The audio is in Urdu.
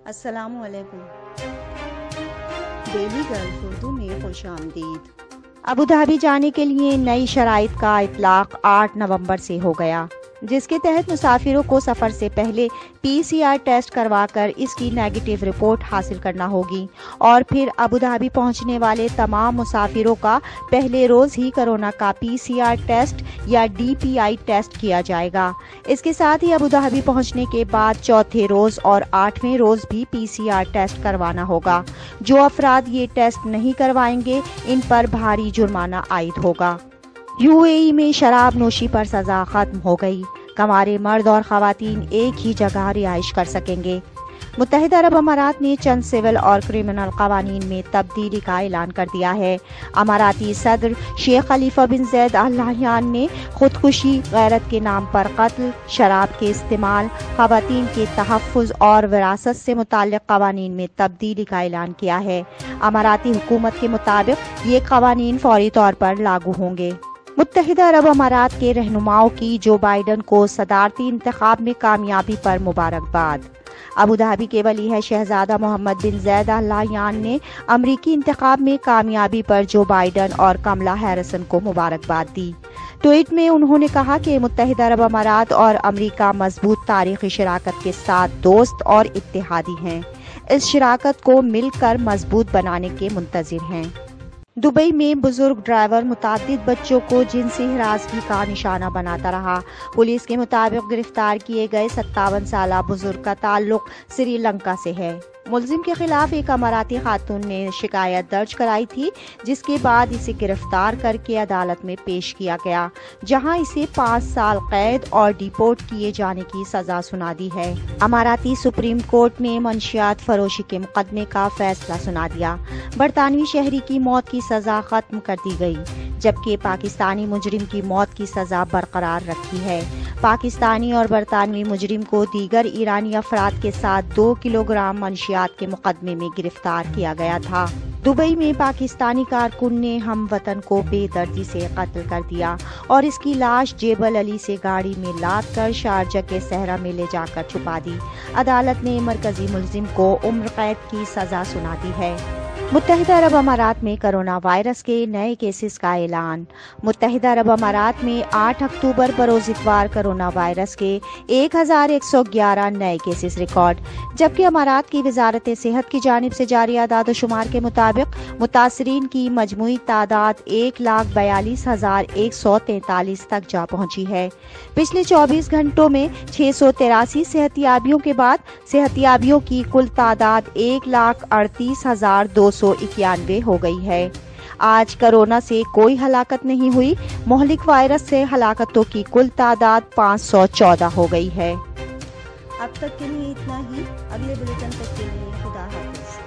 السلام علیکم۔ ڈیلی گلف اردو میں خوش آمدید۔ ابوظہبی جانے کے لیے نئی شرائط کا اطلاق 8 نومبر سے ہو گیا، جس کے تحت مسافروں کو سفر سے پہلے PCR ٹیسٹ کروا کر اس کی نیگیٹو رپورٹ حاصل کرنا ہوگی اور پھر ابوظہبی پہنچنے والے تمام مسافروں کا پہلے روز ہی کورونا کا PCR ٹیسٹ یا DPI ٹیسٹ کیا جائے گا۔ اس کے ساتھ ہی ابوظہبی پہنچنے کے بعد چوتھے روز اور 8ویں روز بھی PCR ٹیسٹ کروانا ہوگا۔ جو افراد یہ ٹیسٹ نہیں کروائیں گے ان پر بھاری جرمانہ عائد ہوگا۔ UAE میں شراب نوشی پر سزا ختم ہو گئی، کنوارے مرد اور خواتین ایک ہی جگہ رہائش کر سکیں گے۔ متحدہ عرب امارات نے چند سول اور کرمنل قوانین میں تبدیلی کا اعلان کر دیا ہے۔ اماراتی صدر شیخ خلیفہ بن زید آل نہیان نے خودکشی، غیرت کے نام پر قتل، شراب کے استعمال، خواتین کے تحفظ اور وراثت سے متعلق قوانین میں تبدیلی کا اعلان کیا ہے۔ اماراتی حکومت کے مطابق یہ قوانین فوری طور پر لاگو ہوں گے۔ متحدہ عرب امارات کے رہنماؤں کی جو بائیڈن کو صدارتی انتخاب میں کامیابی پر مبارکباد۔ ابوظہبی کے ولی عہد شہزادہ محمد بن زید آل نہیان نے امریکی انتخاب میں کامیابی پر جو بائیڈن اور کملا ہیرسن کو مبارکباد دی۔ ٹویٹ میں انہوں نے کہا کہ متحدہ عرب امارات اور امریکہ مضبوط تاریخی شراکت کے ساتھ دوست اور اتحادی ہیں، اس شراکت کو مل کر مضبوط بنانے کے منتظر ہیں۔ دبئی میں بزرگ ڈرائیور متعدد بچوں کو جنسی ہراسگی کا نشانہ بناتا رہا۔ پولیس کے مطابق گرفتار کیے گئے 57 سالہ بزرگ کا تعلق سری لنکا سے ہے۔ ملزم کے خلاف ایک اماراتی خاتون نے شکایت درج کرائی تھی، جس کے بعد اسے گرفتار کر کے عدالت میں پیش کیا گیا، جہاں اسے 5 سال قید اور ڈیپورٹ کیے جانے کی سزا سنا دی ہے۔ اماراتی سپریم کورٹ نے منشیات فروشی کے مقدمے کا فیصلہ سنا دیا۔ برطانوی شہری کی موت کی سزا ختم کر دی گئی، جبکہ پاکستانی مجرم کی موت کی سزا برقرار رکھی ہے۔ پاکستانی اور برطانوی مجرم کو دیگر ایرانی افراد کے ساتھ 2 کلو گرام منشیات کے مقدمے میں گرفتار کیا گیا تھا۔ دبئی میں پاکستانی کارکن نے ہم وطن کو بے دردی سے قتل کر دیا اور اس کی لاش جبل علی سے گاڑی میں لاد کر شارجہ کے صحرا میں لے جا کر چھپا دی۔ عدالت نے مرکزی ملزم کو عمر قید کی سزا سنا دی ہے۔ متحدہ عرب امارات میں کرونا وائرس کے نئے کیسز کا اعلان۔ متحدہ عرب امارات میں 8 اکتوبر بروز اتوار کرونا وائرس کے 1111 نئے کیسز ریکارڈ، جبکہ امارات کی وزارت صحت کی جانب سے جاری اعداد و شمار کے مطابق متاثرین کی مجموعی تعداد 1,42,143 تک جا پہنچی ہے۔ پچھلے 24 گھنٹوں میں 683 صحتیابیوں کے بعد صحتیابیوں کی کل تعداد 1,38,291 ہو گئی ہے۔ آج کرونا سے کوئی ہلاکت نہیں ہوئی۔ مہلک وائرس سے ہلاکتوں کی کل تعداد 514 ہو گئی ہے۔ اب تک کے لیے اتنا ہی، اگلے بلیٹن تک کے لیے خدا حافظ۔